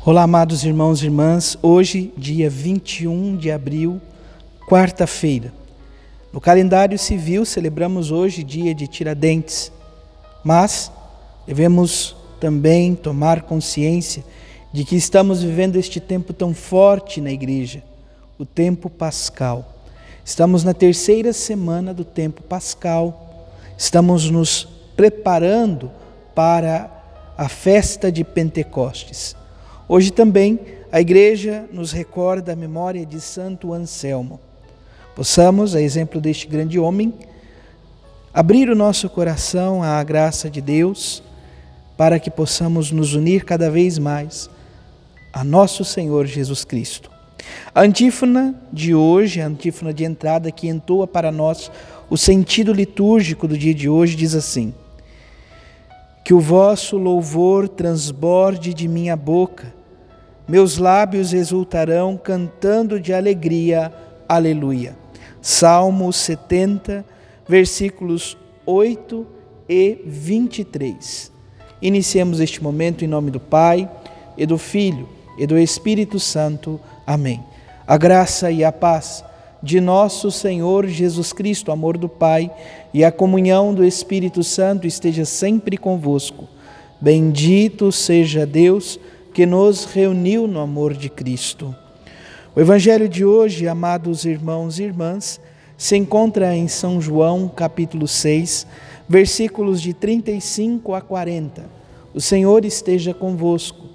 Olá, amados irmãos e irmãs. Hoje, dia 21 de abril, quarta-feira. No calendário civil, celebramos hoje dia de Tiradentes, mas devemos também tomar consciência de que estamos vivendo este tempo tão forte na igreja, o tempo pascal. Estamos na terceira semana do tempo pascal, estamos nos preparando para a festa de Pentecostes. Hoje também a igreja nos recorda a memória de Santo Anselmo. Possamos, a exemplo deste grande homem, abrir o nosso coração à graça de Deus para que possamos nos unir cada vez mais a nosso Senhor Jesus Cristo. A antífona de hoje, a antífona de entrada que entoa para nós o sentido litúrgico do dia de hoje, diz assim: que o vosso louvor transborde de minha boca, meus lábios exultarão cantando de alegria, aleluia. Salmo 70, versículos 8 e 23. Iniciemos este momento em nome do Pai, e do Filho, e do Espírito Santo. Amém. A graça e a paz de nosso Senhor Jesus Cristo, o amor do Pai e a comunhão do Espírito Santo esteja sempre convosco. Bendito seja Deus que nos reuniu no amor de Cristo. O Evangelho de hoje, amados irmãos e irmãs, se encontra em São João, capítulo 6, versículos de 35 a 40. O Senhor esteja convosco,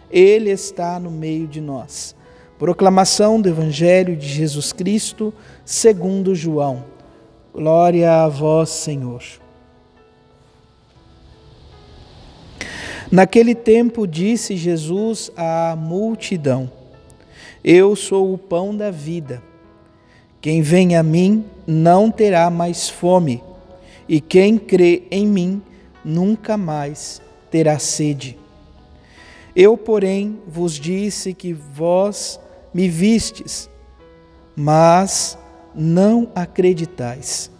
Ele está no meio de nós. Proclamação do Evangelho de Jesus Cristo, segundo João. Glória a vós, Senhor. Naquele tempo disse Jesus à multidão: Eu sou o pão da vida. Quem vem a mim não terá mais fome, e quem crê em mim nunca mais terá sede. Eu, porém, vos disse que vós me vistes, mas não acreditais.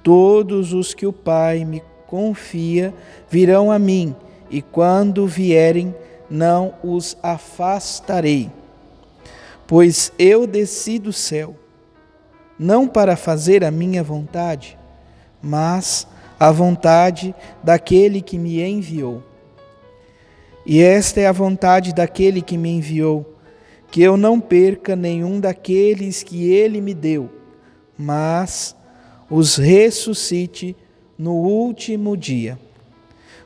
Todos os que o Pai me confia virão a mim, e quando vierem, não os afastarei. Pois eu desci do céu, não para fazer a minha vontade, mas a vontade daquele que me enviou. E esta é a vontade daquele que me enviou, que eu não perca nenhum daqueles que ele me deu, mas os ressuscite no último dia.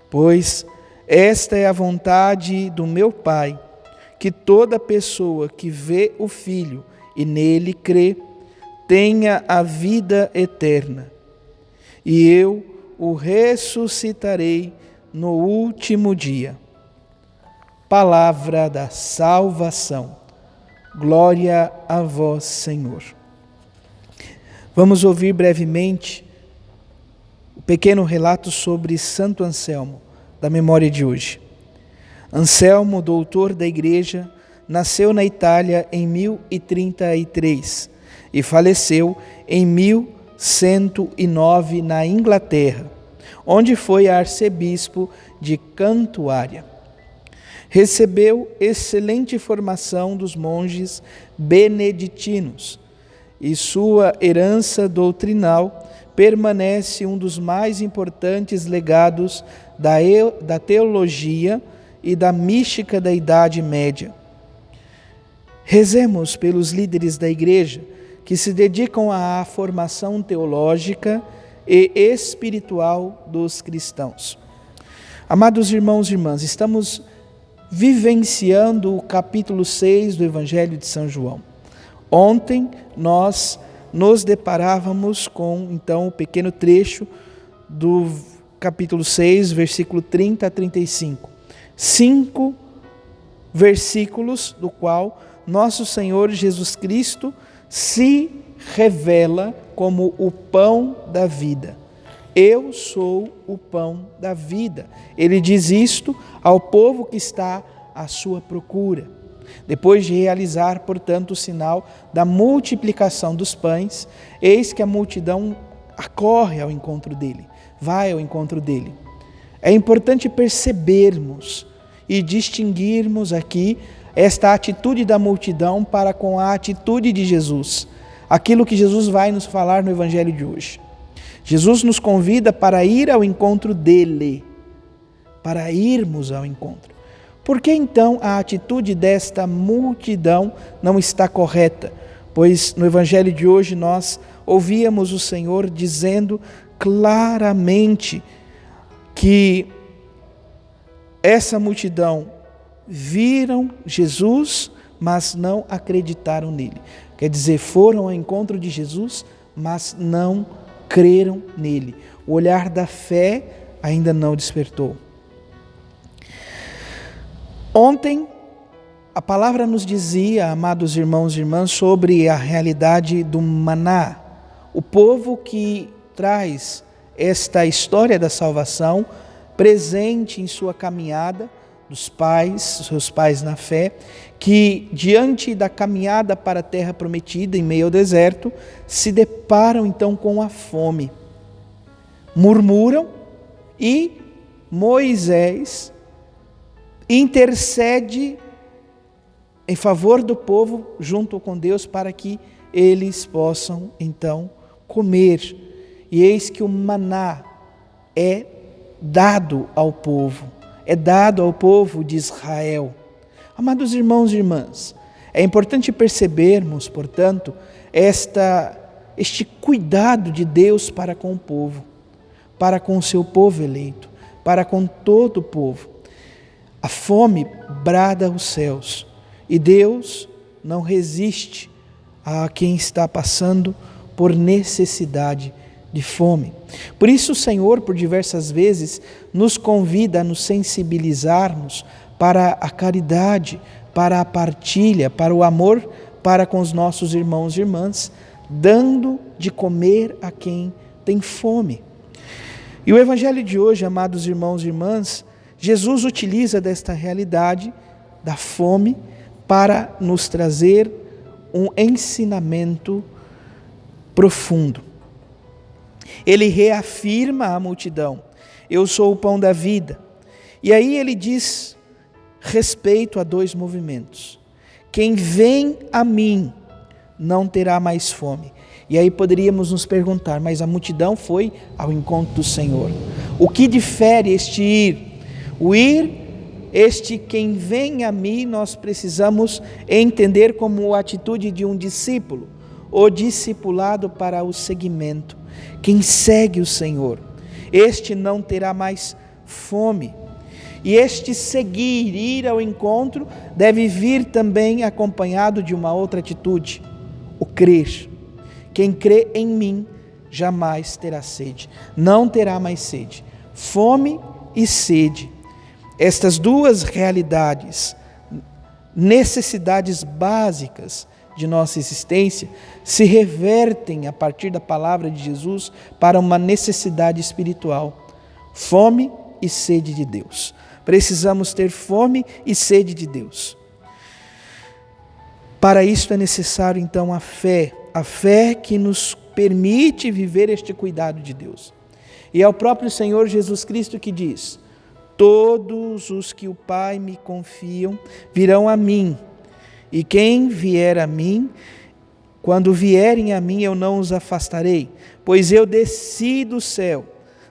Pois esta é a vontade do meu Pai, que toda pessoa que vê o Filho e nele crê, tenha a vida eterna. E eu o ressuscitarei no último dia. Palavra da salvação. Glória a vós, Senhor. Vamos ouvir brevemente o pequeno relato sobre Santo Anselmo, da memória de hoje. Anselmo, doutor da Igreja, nasceu na Itália em 1033 e faleceu em 1109 na Inglaterra, onde foi arcebispo de Cantuária. Recebeu excelente formação dos monges beneditinos e sua herança doutrinal permanece um dos mais importantes legados da teologia e da mística da Idade Média. Rezemos pelos líderes da Igreja que se dedicam à formação teológica e espiritual dos cristãos. Amados irmãos e irmãs, estamos vivenciando o capítulo 6 do Evangelho de São João. Ontem nós nos deparávamos com, então, o pequeno trecho do capítulo 6, versículo 30 a 35. 5 versículos do qual nosso Senhor Jesus Cristo se revela como o pão da vida. Eu sou o pão da vida. Ele diz isto ao povo que está à sua procura. Depois de realizar, portanto, o sinal da multiplicação dos pães, eis que a multidão acorre ao encontro dele, vai ao encontro dele. É importante percebermos e distinguirmos aqui esta atitude da multidão para com a atitude de Jesus. Aquilo que Jesus vai nos falar no Evangelho de hoje. Jesus nos convida para ir ao encontro dele, para irmos ao encontro. Por que então a atitude desta multidão não está correta? Pois no Evangelho de hoje nós ouvíamos o Senhor dizendo claramente que essa multidão viram Jesus, mas não acreditaram nele. Quer dizer, foram ao encontro de Jesus, mas não creram nele. O olhar da fé ainda não despertou. Ontem, a palavra nos dizia, amados irmãos e irmãs, sobre a realidade do maná. O povo que traz esta história da salvação presente em sua caminhada, dos pais, seus pais na fé, que diante da caminhada para a terra prometida, em meio ao deserto, se deparam então com a fome. Murmuram e Moisés intercede em favor do povo junto com Deus para que eles possam então comer. E eis que o maná é dado ao povo. É dado ao povo de Israel. Amados irmãos e irmãs, é importante percebermos, portanto, este cuidado de Deus para com o povo, para com o seu povo eleito, para com todo o povo. A fome brada aos céus e Deus não resiste a quem está passando por necessidade de fome. Por isso o Senhor, por diversas vezes, nos convida a nos sensibilizarmos para a caridade, para a partilha, para o amor para com os nossos irmãos e irmãs, dando de comer a quem tem fome. E o Evangelho de hoje, amados irmãos e irmãs, Jesus utiliza desta realidade da fome para nos trazer um ensinamento profundo. Ele reafirma à multidão: eu sou o pão da vida. E aí ele diz respeito a dois movimentos. Quem vem a mim não terá mais fome. E aí poderíamos nos perguntar, mas a multidão foi ao encontro do Senhor. O que difere este ir? O ir, este quem vem a mim, nós precisamos entender como a atitude de um discípulo, o discipulado para o seguimento. Quem segue o Senhor, este não terá mais fome. E este seguir, ir ao encontro, deve vir também acompanhado de uma outra atitude, o crer. Quem crê em mim jamais terá sede, não terá mais sede. Fome e sede. Estas duas realidades, necessidades básicas de nossa existência, se revertem a partir da palavra de Jesus para uma necessidade espiritual: fome e sede de Deus. Precisamos ter fome e sede de Deus. Para isso é necessário então a fé que nos permite viver este cuidado de Deus. E é o próprio Senhor Jesus Cristo que diz: todos os que o Pai me confiam virão a mim, e quem vier a mim, quando vierem a mim, eu não os afastarei, pois eu desci do céu,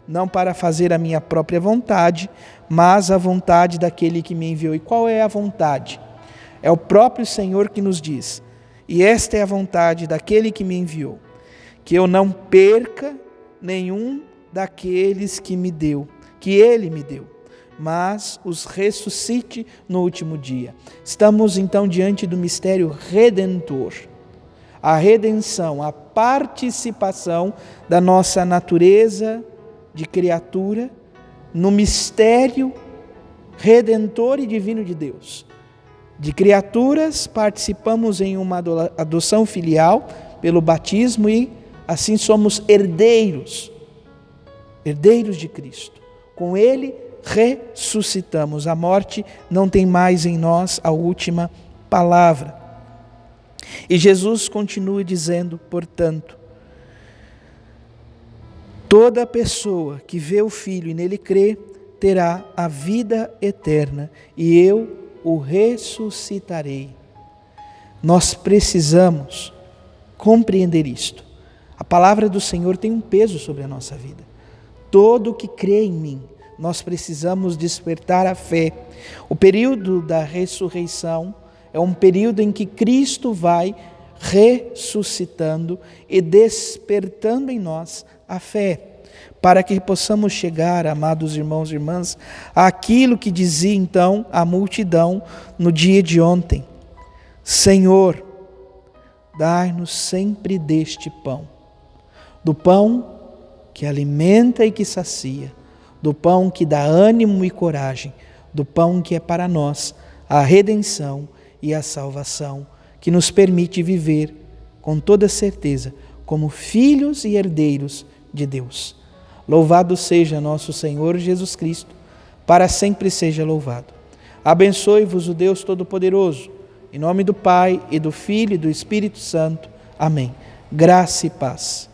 não para fazer a minha própria vontade, mas a vontade daquele que me enviou. E qual é a vontade? É o próprio Senhor que nos diz: e esta é a vontade daquele que me enviou, que eu não perca nenhum daqueles que ele me deu, mas os ressuscite no último dia. Estamos então diante do mistério redentor. A redenção, a participação da nossa natureza de criatura no mistério redentor e divino de Deus. De criaturas participamos em uma adoção filial pelo batismo e assim somos herdeiros de Cristo. Com Ele ressuscitamos. A morte não tem mais em nós a última palavra. E Jesus continua dizendo, portanto: toda pessoa que vê o Filho e nele crê, terá a vida eterna e eu o ressuscitarei. Nós precisamos compreender isto. A palavra do Senhor tem um peso sobre a nossa vida. Todo que crê em mim, nós precisamos despertar a fé. O período da ressurreição é um período em que Cristo vai ressuscitando e despertando em nós a fé, para que possamos chegar, amados irmãos e irmãs, àquilo que dizia então a multidão no dia de ontem: Senhor, dai-nos sempre deste pão, do pão que alimenta e que sacia, do pão que dá ânimo e coragem, do pão que é para nós a redenção e a salvação, que nos permite viver com toda certeza como filhos e herdeiros de Deus. Louvado seja nosso Senhor Jesus Cristo, para sempre seja louvado. Abençoe-vos o Deus Todo-Poderoso, em nome do Pai, e do Filho e do Espírito Santo. Amém. Graça e paz.